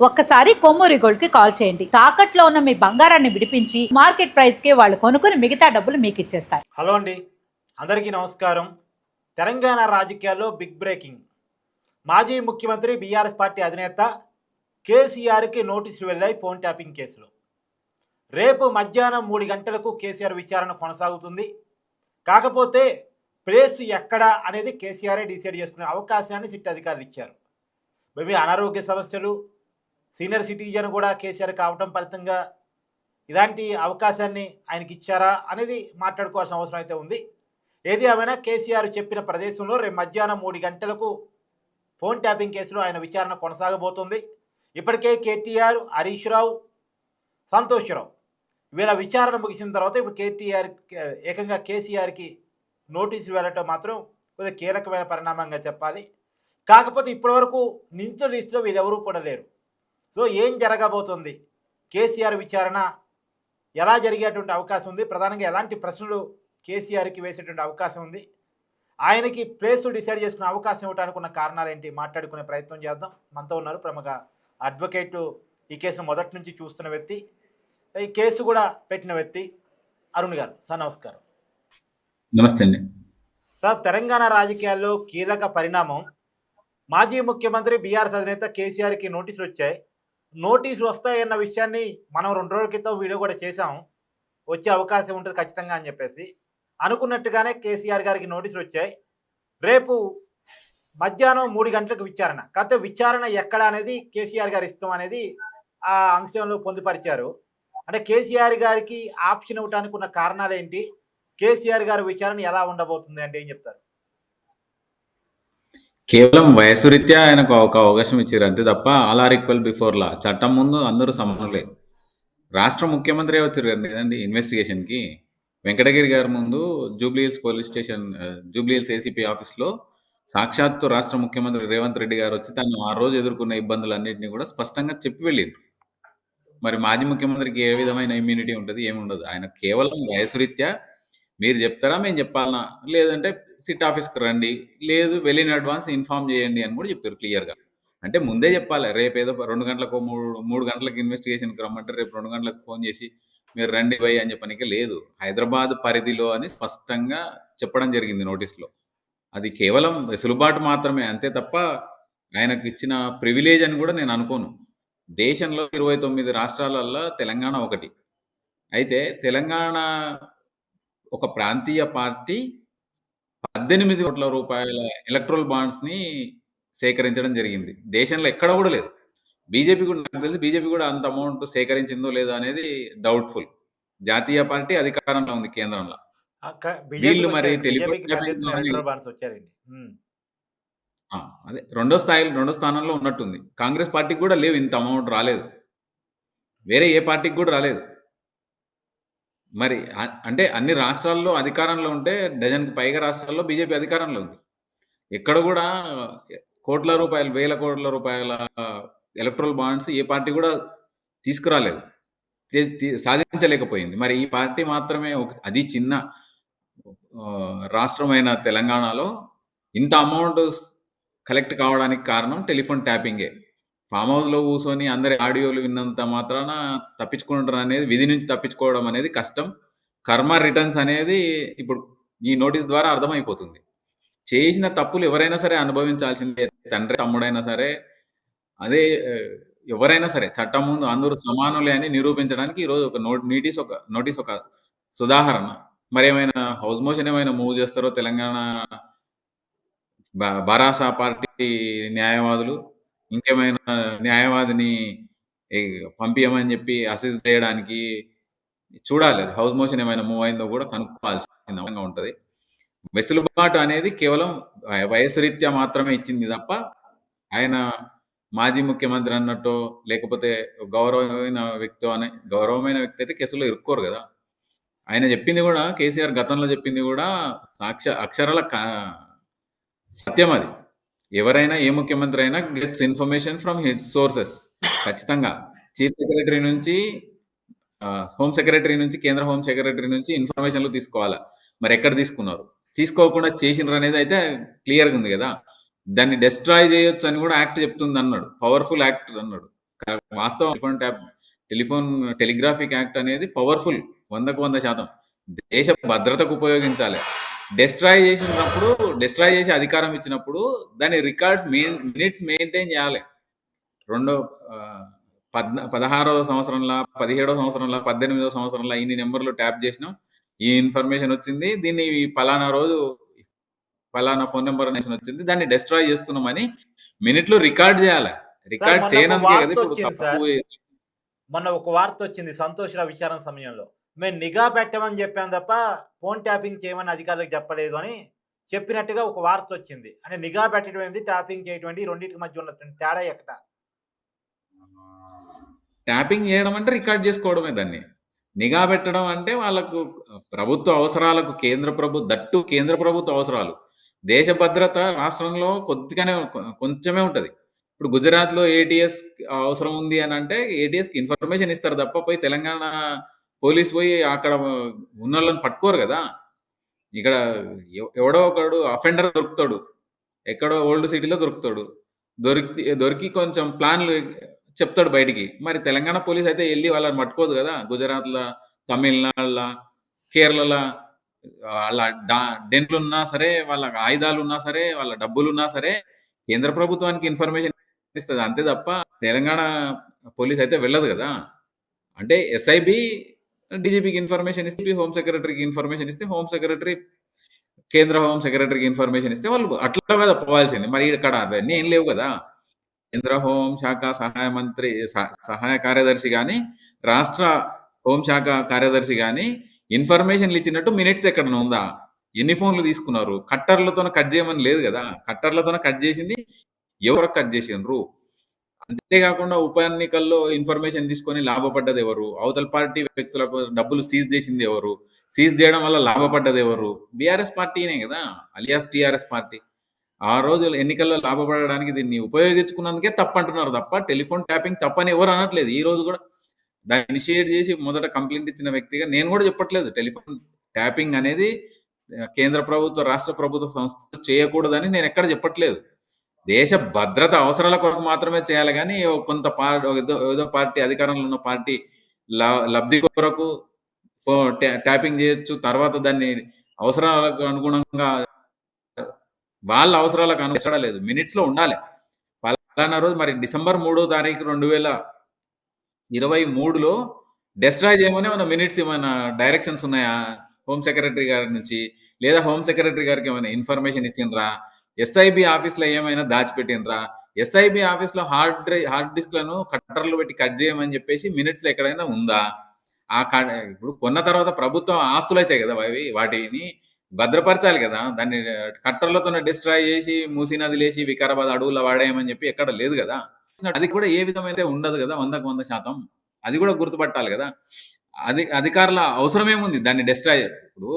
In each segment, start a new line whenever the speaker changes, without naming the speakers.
ఒక్కసారి కొమ్మూరి గోల్డ్ కి కాల్ చేయండి. తాకట్లో ఉన్న మీ బంగారాన్ని విడిపించి మార్కెట్ ప్రైస్ కి వాళ్ళు కొనుక్కుని మిగతా డబ్బులు మీకు ఇచ్చేస్తారు.
హలో అండి, అందరికీ నమస్కారం. తెలంగాణ రాజకీయాల్లో బిగ్ బ్రేకింగ్. మాజీ ముఖ్యమంత్రి బీఆర్ఎస్ పార్టీ అధినేత కేసీఆర్కి నోటీసులు వెళ్ళాయి ఫోన్ ట్యాపింగ్ కేసులో. రేపు మధ్యాహ్నం 3 గంటలకు కేసీఆర్ విచారణ కొనసాగుతుంది. కాకపోతే ప్లేస్ ఎక్కడ అనేది కేసీఆరే డిసైడ్ చేసుకునే అవకాశాన్ని సిట్ అధికారులు ఇచ్చారు. మేబీ అనారోగ్య సమస్యలు, సీనియర్ సిటిజన్ కూడా కేసీఆర్ కావటం ఫలితంగా ఇలాంటి అవకాశాన్ని ఆయనకి ఇచ్చారా అనేది మాట్లాడుకోవాల్సిన అవసరం అయితే ఉంది. ఏది ఏమైనా కేసీఆర్ చెప్పిన ప్రదేశంలో రేపు మధ్యాహ్నం 3 గంటలకు ఫోన్ ట్యాపింగ్ కేసులో ఆయన విచారణ కొనసాగబోతుంది. ఇప్పటికే కేటీఆర్, హరీష్ రావు, సంతోష్ రావు వీళ్ళ విచారణ ముగిసిన తర్వాత ఇప్పుడు ఏకంగా కేసీఆర్కి నోటీసులు వెళ్ళటం మాత్రం కొద్దిగా కీలకమైన పరిణామంగా చెప్పాలి. కాకపోతే ఇప్పటివరకు నిందితుల లిస్టులో వీళ్ళెవరూ కూడా లేరు. సో ఏం జరగబోతుంది, కేసీఆర్ విచారణ ఎలా జరిగేటువంటి అవకాశం ఉంది, ప్రధానంగా ఎలాంటి ప్రశ్నలు కేసీఆర్కి వేసేటువంటి అవకాశం ఉంది, ఆయనకి ప్లేస్ డిసైడ్ చేసుకునే అవకాశం ఇవ్వడానికి ఉన్న కారణాలు ఏంటి మాట్లాడుకునే ప్రయత్నం చేద్దాం. మనతో ఉన్నారు ప్రముఖ అడ్వకేట్, ఈ కేసును మొదటి నుంచి చూస్తున్న వ్యక్తి, ఈ కేసు కూడా పెట్టిన వ్యక్తి అరుణ్ గారు. సార్ నమస్కారం.
నమస్తే అండి.
సార్, తెలంగాణ రాజకీయాల్లో కీలక పరిణామం, మాజీ ముఖ్యమంత్రి బీఆర్ఎస్ అధినేత కేసీఆర్కి నోటీసులు వచ్చాయి. నోటీసులు వస్తాయన్న విషయాన్ని మనం 2 రోజుల క్రితం వీడియో కూడా చేసాం. వచ్చే అవకాశం ఉంటుంది ఖచ్చితంగా అని చెప్పేసి అనుకున్నట్టుగానే కేసీఆర్ గారికి నోటీసులు వచ్చాయి. రేపు మధ్యాహ్నం 3 గంటలకు విచారణ. కాకపోతే విచారణ ఎక్కడ అనేది కేసీఆర్ గారి ఇష్టం అనేది ఆ అంశంలో పొందుపరిచారు. అంటే కేసీఆర్ గారికి ఆప్షన్ ఇవ్వడానికి ఉన్న కారణాలు ఏంటి, కేసీఆర్ గారి విచారణ ఎలా ఉండబోతుంది అంటే ఏం చెప్తారు?
కేవలం వయసు రీత్యా ఆయనకు ఒక అవకాశం ఇచ్చారు అంతే తప్ప all are equal before law, చట్టం ముందు అందరూ సమానులే. రాష్ట్ర ముఖ్యమంత్రి వచ్చారు కదండి ఇన్వెస్టిగేషన్కి. వెంకటగిరి గారి ముందు Jubilee Hills police station, Jubilee Hills ACP ఆఫీస్లో సాక్షాత్తు రాష్ట్ర ముఖ్యమంత్రి రేవంత్ రెడ్డి గారు వచ్చి తను ఆ రోజు ఎదుర్కొన్న ఇబ్బందులన్నింటినీ కూడా స్పష్టంగా చెప్పి వెళ్ళారు. మరి మాజీ ముఖ్యమంత్రికి ఏ విధమైన ఇమ్యూనిటీ ఉంటుంది? ఏముండదు. ఆయన కేవలం వయసు రీత్యా మీరు చెప్తారా, మేము చెప్పాలనా, లేదంటే సిట్ ఆఫీస్కి రండి, లేదు వెళ్ళిన అడ్వాన్స్ ఇన్ఫార్మ్ చేయండి అని కూడా చెప్పారు క్లియర్గా. అంటే ముందే చెప్పాలి. రేపు ఏదో 2 గంటలకు 3 గంటలకు ఇన్వెస్టిగేషన్కి రమ్మంటే రేపు 2 గంటలకు ఫోన్ చేసి మీరు రండి పోయి అని చెప్పడానికి లేదు. హైదరాబాద్ పరిధిలో అని స్పష్టంగా చెప్పడం జరిగింది నోటీస్లో. అది కేవలం వెసులుబాటు మాత్రమే అంతే తప్ప ఆయనకు ఇచ్చిన ప్రివిలేజ్ అని కూడా నేను అనుకోను. దేశంలో 29 రాష్ట్రాలల్లో తెలంగాణ ఒకటి. అయితే తెలంగాణ ఒక ప్రాంతీయ పార్టీ 18 కోట్ల రూపాయల ఎలక్ట్రల్ బాండ్స్ని సేకరించడం జరిగింది. దేశంలో ఎక్కడ కూడా లేదు. బీజేపీ కూడా, నాకు తెలిసి బీజేపీ కూడా అంత అమౌంట్ సేకరించిందో లేదో అనేది డౌట్ఫుల్. జాతీయ పార్టీ అధికారంలో ఉంది కేంద్రంలో. వీళ్ళు మరి అదే రెండో స్థానంలో ఉన్నట్టుంది. కాంగ్రెస్ పార్టీకి కూడా లేవు, ఇంత అమౌంట్ రాలేదు. వేరే ఏ పార్టీకి కూడా రాలేదు. మరి అంటే అన్ని రాష్ట్రాల్లో అధికారంలో ఉంటే డజన్కి పైగా రాష్ట్రాల్లో బీజేపీ అధికారంలో ఉంది. ఎక్కడ కూడా కోట్ల రూపాయలు, వేల కోట్ల రూపాయల ఎలక్ట్రల్ బాండ్స్ ఏ పార్టీ కూడా తీసుకురాలేదు, సాధించలేకపోయింది. మరి ఈ పార్టీ మాత్రమే అది చిన్న రాష్ట్రమైన తెలంగాణలో ఇంత అమౌంట్ కలెక్ట్ కావడానికి కారణం టెలిఫోన్ ట్యాపింగే. ఫామ్ హౌస్లో కూర్చొని అందరి ఆడియోలు విన్నంత మాత్రాన తప్పించుకుంటారు అనేది, విధి నుంచి తప్పించుకోవడం అనేది కష్టం. కర్మ రిటర్న్స్ అనేది ఇప్పుడు ఈ నోటీస్ ద్వారా అర్థమైపోతుంది. చేసిన తప్పులు ఎవరైనా సరే అనుభవించాల్సిందే, తండ్రి తమ్ముడైనా సరే, అదే ఎవరైనా సరే చట్టం ముందు అందరూ సమానులే అని నిరూపించడానికి ఈరోజు ఒక నోటీస్ ఒక ఉదాహరణ. మరి ఏమైనా హౌస్ మోషన్ ఏమైనా మూవ్ చేస్తారో తెలంగాణ బారాసా పార్టీ న్యాయవాదులు, ఇంకేమైనా న్యాయవాదిని పంపించమని చెప్పి అసెస్ చేయడానికి చూడాలి. హౌస్ మోషన్ ఏమైనా మూవ్ అయిందో కూడా కనుక్కోవాల్సిన ఉంటుంది. వెసులుబాటు అనేది కేవలం వయసు రీత్యా మాత్రమే ఇచ్చింది తప్ప ఆయన మాజీ ముఖ్యమంత్రి అన్నట్టు లేకపోతే గౌరవమైన వ్యక్తి అయితే కేసులో ఇరుక్కోరు కదా. ఆయన చెప్పింది కూడా, కేసీఆర్ గతంలో చెప్పింది కూడా అక్షరాల సత్యం. అది ఎవరైనా ఏ ముఖ్యమంత్రి అయినా gets information from his sources. ఖచ్చితంగా చీఫ్ సెక్రటరీ నుంచి, హోమ్ సెక్రటరీ నుంచి, కేంద్ర హోమ్ సెక్రటరీ నుంచి ఇన్ఫర్మేషన్లు తీసుకోవాలా. మరి ఎక్కడ తీసుకున్నారు? తీసుకోకుండా చేసినారు అనేది అయితే క్లియర్గా ఉంది కదా. దాన్ని డెస్ట్రాయ్ చేయొచ్చు అని కూడా యాక్ట్ చెప్తుంది అన్నాడు. పవర్ఫుల్ యాక్ట్ అన్నాడు. వాస్తవం టెలిఫోన్ టెలిగ్రాఫిక్ యాక్ట్ అనేది పవర్ఫుల్ 100% దేశ భద్రతకు ఉపయోగించాలి. డిస్ట్రాయ్ చేసి అధికారం ఇచ్చినప్పుడు దాని రికార్డ్స్ మినిట్స్ మెయింటైన్ చేయాలి. రెండో 16వ సంవత్సరంలో 17వ సంవత్సరంలో 18వ సంవత్సరంలో ఇన్ని నెంబర్లు ట్యాప్ చేసినాం, ఈ ఇన్ఫర్మేషన్ వచ్చింది, దీన్ని ఈ పలానా రోజు పలానా ఫోన్ నెంబర్ అనేసి వచ్చింది, దాన్ని డిస్ట్రాయ్ చేస్తున్నామని మినిట్లో రికార్డ్ చేయాలి. రికార్డ్
మొన్న ఒక
చేయనందుకే కదా
వార్త
ఇప్పుడు
వచ్చింది సార్.
తప్పు.
మొన్న ఒక వార్త వచ్చింది సంతోష్ రావు విచారణ సమయంలో. మేము నిఘా పెట్టమని చెప్పాం తప్ప ఫోన్ ట్యాపింగ్ చేయమని అధికారులకు చెప్పలేదు అని చెప్పినట్టుగా ఒక వార్త వచ్చింది. అంటే నిఘా పెట్టడం ఏంది, ట్యాపింగ్ చేయడం ఏంటి, ఈ రెండింటికి మధ్య ఉన్నటువంటి తేడా ఎక్కడ?
ట్యాపింగ్ చేయడం అంటే రికార్డ్ చేసుకోవడమే దాన్ని. నిఘా పెట్టడం అంటే వాళ్ళకు ప్రభుత్వ అవసరాలకు కేంద్ర ప్రభుత్వ అవసరాలు. దేశ భద్రత రాష్ట్రంలో కొంచెమే ఉంటది. ఇప్పుడు గుజరాత్‌లో ఏటీఎస్ అవసరం ఉంది అని అంటే ఏటీఎస్‌కి ఇన్ఫర్మేషన్ ఇస్తారు తప్ప పోయి తెలంగాణ పోలీస్ పోయి అక్కడ ఉన్నోళ్ళని పట్టుకోరు కదా! ఇక్కడ ఎవడో ఒకడు అఫెండర్ దొరుకుతాడు. ఎక్కడో ఓల్డ్ సిటీలో దొరుకుతాడు. దొరికి కొంచెం ప్లాన్‌లు చెప్తాడు బయటికి. మరి తెలంగాణ పోలీస్ అయితే ఎళ్లి వాళ్ళని పట్టుకోదు కదా! గుజరాత్‌ల, తమిళనాడుల, కేరళల ఆళ్ళ డెన్‌లున్నా సరే, వాళ్ళ ఆయుధాలున్నా సరే, వాళ్ళ డబ్బులున్నా సరే, కేంద్ర ప్రభుత్వానికి ఇన్ఫర్మేషన్ ఇస్తది. అంతే తప్ప తెలంగాణ పోలీస్ అయితే వెళ్ళదు కదా! అంటే ఎస్ఐబి డీజీపీకి ఇన్ఫర్మేషన్ ఇస్తే, హోమ్ సెక్రటరీకి ఇన్ఫర్మేషన్ ఇస్తే, కేంద్ర హోమ్ సెక్రటరీకి ఇన్ఫర్మేషన్ ఇస్తే వాళ్ళు అట్లా కదా పోవాల్సింది. మరి ఇక్కడ అవన్నీ ఏం లేవు కదా! కేంద్ర హోంశాఖ సహాయ కార్యదర్శి గాని, రాష్ట్ర హోంశాఖ కార్యదర్శి గాని ఇన్ఫర్మేషన్లు ఇచ్చినట్టు మినిట్స్ ఎక్కడైనా ఉందా? ఎన్ని ఫోన్లు తీసుకున్నారు? కట్టర్లతోన కట్ చేయమని లేదు కదా! కట్టర్లతోన కట్ చేసింది ఎవరు కట్ చేసిండ్రు? అంతేకాకుండా ఉప ఎన్నికల్లో ఇన్ఫర్మేషన్ తీసుకొని లాభపడ్డది ఎవరు? అవతల పార్టీ వ్యక్తులకు డబ్బులు సీజ్ చేసింది ఎవరు? సీజ్ చేయడం వల్ల లాభపడ్డది ఎవరు? బీఆర్ఎస్ పార్టీనే కదా! Alias TRS party. ఆ రోజు ఎన్నికల్లో లాభపడడానికి దీన్ని ఉపయోగించుకున్నందుకే తప్పంటున్నారు తప్ప టెలిఫోన్ ట్యాపింగ్ తప్పని ఎవరు అనట్లేదు. ఈ రోజు కూడా దాన్ని ఇనిషియేట్ చేసి మొదట కంప్లైంట్ ఇచ్చిన వ్యక్తిగా నేను కూడా చెప్పట్లేదు. టెలిఫోన్ ట్యాపింగ్ అనేది కేంద్ర ప్రభుత్వ, రాష్ట్ర ప్రభుత్వ సంస్థలు చేయకూడదని నేను ఎక్కడ చెప్పట్లేదు. దేశ భద్రత అవసరాల కొరకు మాత్రమే చేయాలి గానీ, కొంత ఏదో పార్టీ అధికారంలో ఉన్న పార్టీ లబ్ధి కొరకు ట్యాపింగ్ చేయొచ్చు. తర్వాత దాన్ని అవసరాలకు అనుగుణంగా వాళ్ళ అవసరాలకు లేదు. మినిట్స్‌లో ఉండాలి. పలానా రోజు మరి డిసెంబర్ 3వ తారీఖు 2023లో డిస్ట్రాయ్ చేయమని ఏమైనా మినిట్స్ ఏమైనా డైరెక్షన్స్ ఉన్నాయా? హోమ్ సెక్రటరీ గారి నుంచి, లేదా హోమ్ సెక్రటరీ గారికి ఏమైనా ఇన్ఫర్మేషన్ ఇచ్చిండ్రా? ఎస్ఐబి ఆఫీస్‌లో ఏమైనా దాచిపెట్టిండ్రా? ఎస్ఐబి ఆఫీస్‌లో హార్డ్ డిస్క్‌లను కట్టర్లు పెట్టి కట్ చేయమని చెప్పేసి మినిట్స్‌లో ఎక్కడైనా ఉందా? ఇప్పుడు కొన్న తర్వాత ప్రభుత్వం ఆస్తులైతాయి కదా! వాటిని భద్రపరచాలి కదా! దాన్ని కట్టర్లతోనే డిస్ట్రాయ్ చేసి మూసీ నదిలేసి వికారాబాద్ అడవుల్లో వాడేయమని చెప్పి ఎక్కడ లేదు కదా! అది కూడా ఏ విధమైతే ఉండదు కదా! 100% అది కూడా గుర్తుపట్టాలి కదా! అధికారుల అవసరమేముంది దాన్ని డిస్ట్రాయ్? ఇప్పుడు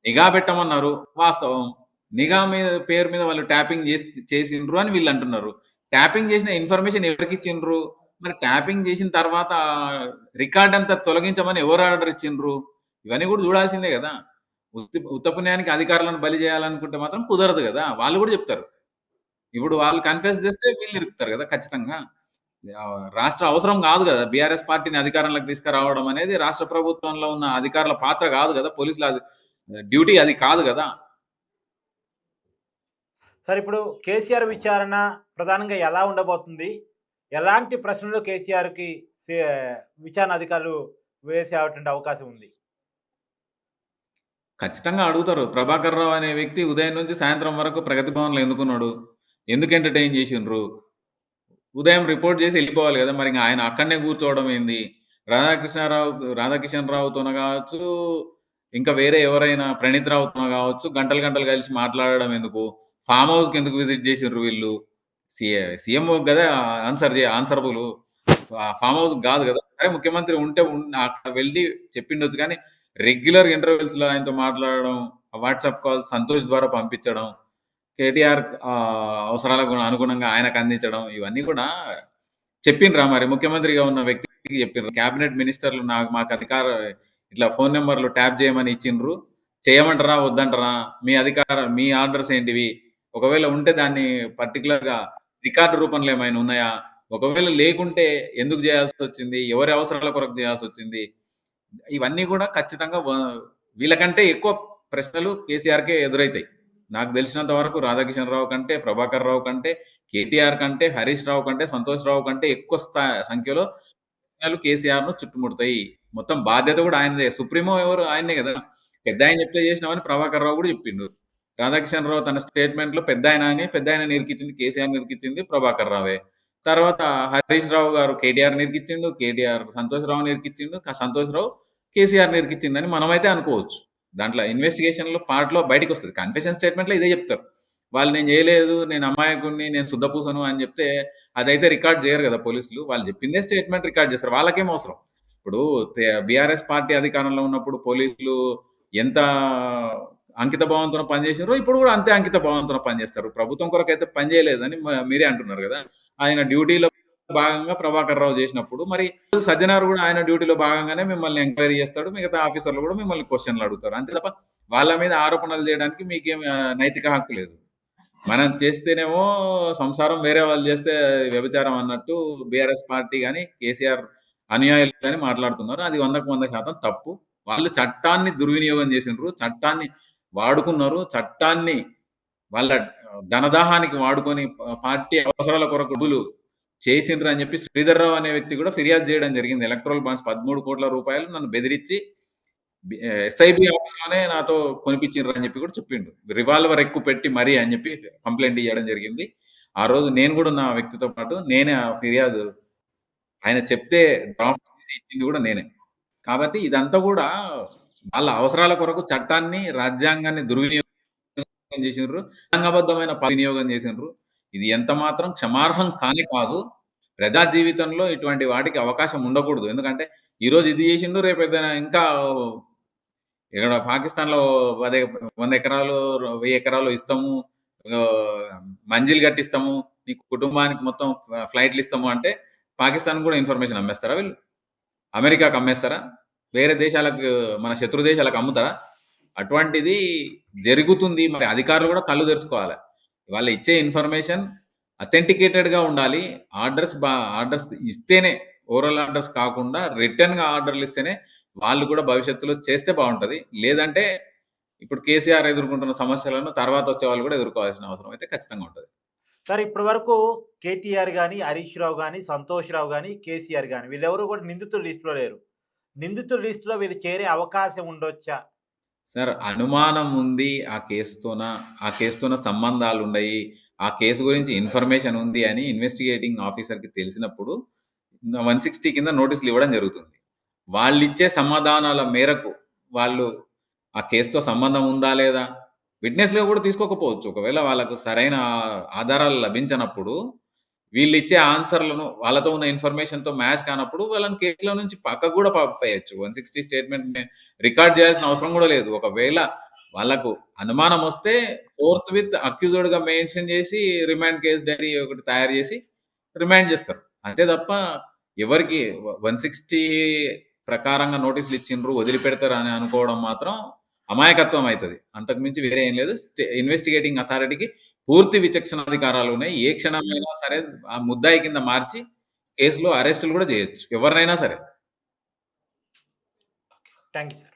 నిఘా పెట్టమన్నారు, వాస్తవం. నిఘా పేరు మీద వాళ్ళు ట్యాపింగ్ చేసిండ్రు అని వీళ్ళు అంటున్నారు. ట్యాపింగ్ చేసిన ఇన్ఫర్మేషన్ ఎవరికిచ్చిండ్రు? మరి ట్యాపింగ్ చేసిన తర్వాత రికార్డ్ అంతా తొలగించమని ఎవరు ఆర్డర్ ఇచ్చిండ్రు? ఇవన్నీ కూడా చూడాల్సిందే కదా! ఉత్త పుణ్యానికి అధికారులను బలి చేయాలనుకుంటే మాత్రం కుదరదు కదా! వాళ్ళు కూడా చెప్తారు. ఇప్పుడు వాళ్ళు కన్ఫెస్ చేస్తే వీళ్ళు ఇరుకుతారు కదా ఖచ్చితంగా. రాష్ట్ర అవసరం కాదు కదా! బీఆర్ఎస్ పార్టీని అధికారంలోకి తీసుకురావడం అనేది రాష్ట్ర ప్రభుత్వంలో ఉన్న అధికారుల పాత్ర కాదు కదా! పోలీసుల డ్యూటీ అది కాదు కదా!
సార్ ఇప్పుడు కేసీఆర్ విచారణ ప్రధానంగా ఎలా ఉండబోతుంది? ఎలాంటి ప్రశ్నలు కేసీఆర్‌కి విచారణ అధికారులు వేసేటువంటి అవకాశం ఉంది?
ఖచ్చితంగా అడుగుతారు. ప్రభాకర్ రావు అనే వ్యక్తి ఉదయం నుంచి సాయంత్రం వరకు ప్రగతి భవన్‌లో ఎందుకున్నాడు? ఎందుకు ఎంటర్‌టైన్ చేసిండ్రు? ఉదయం రిపోర్ట్ చేసి వెళ్ళిపోవాలి కదా! మరి ఆయన అక్కడనే కూర్చోవడం ఏంది? రాధాకిషన్ రావుతోన కావచ్చు, ఇంకా వేరే ఎవరైనా ప్రణీత్ రావుతోన కావచ్చు, గంటలు గంటలు కలిసి మాట్లాడడం ఎందుకు? ఫామ్ హౌస్‌కి ఎందుకు విజిట్ చేసిండ్రు వీళ్ళు? సీఎం కదా ఆన్సరబుల్. ఫామ్ హౌస్ కాదు కదా! సరే ముఖ్యమంత్రి ఉంటే అక్కడ వెళ్ళి చెప్పిండొచ్చు కానీ రెగ్యులర్ ఇంటర్వెల్స్‌లో ఆయనతో మాట్లాడడం, వాట్సాప్ కాల్ సంతోష్ ద్వారా పంపించడం, కేటీఆర్ అవసరాలకు అనుగుణంగా ఆయనకు అందించడం, ఇవన్నీ కూడా చెప్పిండ్రా మరి ముఖ్యమంత్రిగా ఉన్న వ్యక్తికి చెప్పిండ్రు. క్యాబినెట్ మినిస్టర్లు మాకు ఇట్లా ఫోన్ నెంబర్లు ట్యాప్ చేయమని ఇచ్చిండ్రు. చేయమంటారా? వద్దంటారా? మీ ఆర్డర్స్ ఏంటివి? ఒకవేళ ఉంటే దాన్ని పర్టిక్యులర్‌గా రికార్డ్ రూపంలో ఏమైనా ఉన్నాయా? ఒకవేళ లేకుంటే ఎందుకు చేయాల్సొచ్చింది? ఎవరి అవసరాల కొరకు చేయాల్సొచ్చింది? ఇవన్నీ కూడా ఖచ్చితంగా వీళ్ళకంటే ఎక్కువ ప్రశ్నలు కేసీఆర్‌కే ఎదురైతాయి. నాకు తెలిసినంత వరకు రాధాకిషన్ రావు కంటే, ప్రభాకర్ రావు కంటే, కేటీఆర్ కంటే, హరీష్ రావు కంటే, సంతోష్ రావు కంటే ఎక్కువ సంఖ్యలో ప్రశ్నలు కేసీఆర్‌ను చుట్టుముడతాయి. మొత్తం బాధ్యత కూడా ఆయనదే. సుప్రీమో ఎవరు? ఆయన్నే కదా! పెద్దాయన చెప్తే చేసినామని ప్రభాకర్ రావు కూడా చెప్పిండు. రాధాకిషన్ రావు తన స్టేట్‌మెంట్‌లో పెద్దాయన అని పెద్దాయనని ఇరికిచ్చింది కేసీఆర్‌ని ఇరికిచ్చింది ప్రభాకర్ రావే. తర్వాత హరీష్ రావు గారు కేటీఆర్‌ని ఇరికిచ్చిండు. కేటీఆర్ సంతోష్ రావుని ఇరికిచ్చిండు. సంతోష్ రావు కేసీఆర్‌ని ఇరికిచ్చిండని మనమైతే అనుకోవచ్చు. దాంట్లో ఇన్వెస్టిగేషన్‌లో పార్ట్‌లో బయటికొస్తది. కన్ఫెషన్ స్టేట్‌మెంట్‌లో ఇదే చెప్తారు. వాళ్ళు నేను చేయలేదు, నేను అమాయకుడిని, నేను శుద్ధపూసను అని చెప్తే అదైతే రికార్డ్ చేయరు కదా పోలీసులు. వాళ్ళు చెప్పిందే స్టేట్‌మెంట్ రికార్డ్ చేస్తారు. వాళ్ళకేం అవసరం? ఇప్పుడు బీఆర్ఎస్ పార్టీ అధికారంలో ఉన్నప్పుడు పోలీసులు ఎంత అంకిత భావంతోన పనిచేసినారో ఇప్పుడు కూడా అంతే అంకిత భావంతోన పనిచేస్తారు. ప్రభుత్వం కొరకైతే పని చేయలేదని మీరే అంటున్నారు కదా! ఆయన డ్యూటీలో భాగంగా ప్రభాకర్ రావు చేసినప్పుడు మరి సజ్జనార్ కూడా ఆయన డ్యూటీలో భాగంగానే మిమ్మల్ని ఎంక్వైరీ చేస్తాడు. మిగతా ఆఫీసర్లు కూడా మిమ్మల్ని క్వశ్చన్లు అడుగుతారు. అంతే తప్ప వాళ్ళ మీద ఆరోపణలు చేయడానికి మీకేం నైతిక హక్కు లేదు. మనం చేస్తేనేమో సంసారం, వేరే వాళ్ళు చేస్తే వ్యభిచారం అన్నట్టు బీఆర్ఎస్ పార్టీ గాని, కేసీఆర్ అనుయాయులు గాని మాట్లాడుతున్నారు. అది 100కు 100% తప్పు. వాళ్ళు చట్టాన్ని దుర్వినియోగం చేసిండ్రు. చట్టాన్ని వాడుకున్నారు. చట్టాన్ని వాళ్ళ ధనదాహానికి వాడుకొని పార్టీ అవసరాల కొరకు డబ్బులు చేసిండ్రు అని చెప్పి శ్రీధర్‌రావు అనే వ్యక్తి కూడా ఫిర్యాదు చేయడం జరిగింది. ఎలక్టోరల్ బాండ్స్ 13 కోట్ల రూపాయలు నన్ను బెదిరించి ఎస్ఐబి ఆఫీస్‌లోనే నాతో కొనిపించిండ్రు అని చెప్పి కూడా చెప్పిండు. రివాల్వర్ ఎక్కువ పెట్టి మరీ అని చెప్పి కంప్లెయింట్ ఇయ్యడం జరిగింది. ఆ రోజు నేను కూడా ఉన్న వ్యక్తితో పాటు నేనే ఆ ఫిర్యాదు ఆయన చెప్తే డ్రాఫ్ట్ చేసి ఇచ్చింది కూడా నేనే. కాబట్టి ఇదంతా కూడా వాళ్ళ అవసరాల కొరకు చట్టాన్ని, రాజ్యాంగాన్ని దుర్వినియోగం చేసిండ్రు. రాజ్యాంగబద్ధమైన వినియోగం చేసిండ్రు. ఇది ఎంత మాత్రం క్షమార్హం కానే కాదు. ప్రజా జీవితంలో ఇటువంటి వాటికి అవకాశం ఉండకూడదు. ఎందుకంటే ఈరోజు ఇది చేసిండు, రేపు ఏదైనా ఇంకా ఇక్కడ పాకిస్తాన్‌లో 100 ఎకరాలు, 1000 ఎకరాలు ఇస్తాము. మంజిల్ కట్టిస్తాము. నీ కుటుంబానికి మొత్తం ఫ్లైట్‌లు ఇస్తాము అంటే పాకిస్తాన్‌కి కూడా ఇన్ఫర్మేషన్ అమ్మేస్తారా వీళ్ళు? అమెరికాకి అమ్మేస్తారా? వేరే దేశాలకు, మన శత్రు దేశాలకు అమ్ముతారా? అటువంటిది జరుగుతుంది. మరి అధికారులు కూడా కళ్ళు తెరుచుకోవాలి. వాళ్ళు ఇచ్చే ఇన్ఫర్మేషన్ అథెంటికేటెడ్‌గా ఉండాలి. ఆర్డర్స్ ఇస్తేనే, ఓరల్ ఆర్డర్స్ కాకుండా రిటెన్‌గా ఆర్డర్‌లు ఇస్తేనే వాళ్ళు కూడా భవిష్యత్తులో చేస్తే బావుంటది. లేదంటే ఇప్పుడు కేసీఆర్ ఎదుర్కొంటున్న సమస్యలను తర్వాత వచ్చే వాళ్ళు కూడా ఎదుర్కోవాల్సిన అవసరం అయితే ఖచ్చితంగా ఉంటది.
సార్ ఇప్పటి వరకు కేటీఆర్ గాని, హరీష్ రావు గాని, సంతోష్ రావు గాని, కేసీఆర్ గాని వీళ్ళెవరు కూడా నిందితుల లిస్ట్‌లో లేరు. నిందితుల లిస్ట్‌లో వీళ్ళు చేరే అవకాశం ఉండొచ్చా?
సార్ అనుమానం ఉంది ఆ కేసుతోన సంబంధాలుండయి, ఆ కేసు గురించి ఇన్ఫర్మేషన్ ఉంది అని ఇన్వెస్టిగేటింగ్ ఆఫీసర్‌కి తెలిసినప్పుడు 160 కింద నోటీసులు ఇవ్వడం జరుగుతుంది. వాళ్ళిచ్చే సమాధానాల మేరకు వాళ్ళు ఆ కేసుతో సంబంధం ఉందా లేదా? విట్‌నెస్‌లుగా కూడా తీసుకోకపోవచ్చు. ఒకవేళ వాళ్ళకు సరైన ఆధారాలు లభించనప్పుడు వీళ్ళిచ్చే ఆన్సర్‌లను వాళ్ళతో ఉన్న ఇన్ఫర్మేషన్‌తో మ్యాచ్ కానప్పుడు వాళ్ళని కేసులో నుంచి పక్కకు కూడా పంపేయొచ్చు. 160 స్టేట్‌మెంట్‌ని రికార్డ్ చేయాల్సిన అవసరం కూడా లేదు. ఒకవేళ వాళ్ళకు అనుమానమొస్తే ఫోర్త్ విత్ అక్యూజ్డ్‌గా మెన్షన్ చేసి రిమాండ్ కేస్ డైరీ ఒకటి తయారు చేసి రిమాండ్ చేస్తారు. అంతే తప్ప ఎవరికి 160 ప్రకారంగా నోటీసులు ఇచ్చిండ్రు, వదిలిపెడతారు అని అనుకోవడం మాత్రం అమాయకత్వం అయితది. అంతకు మించి వేరే ఏం లేదు. ఇన్వెస్టిగేటింగ్ అథారిటీకి పూర్తి విచక్షణాధికారాలు ఉన్నాయి. ఏ క్షణమైనా సరే ఆ ముద్దాయి కింద మార్చి కేసులో అరెస్టులు కూడా చేయొచ్చు. ఎవరినైనా సరే.
Thank you sir.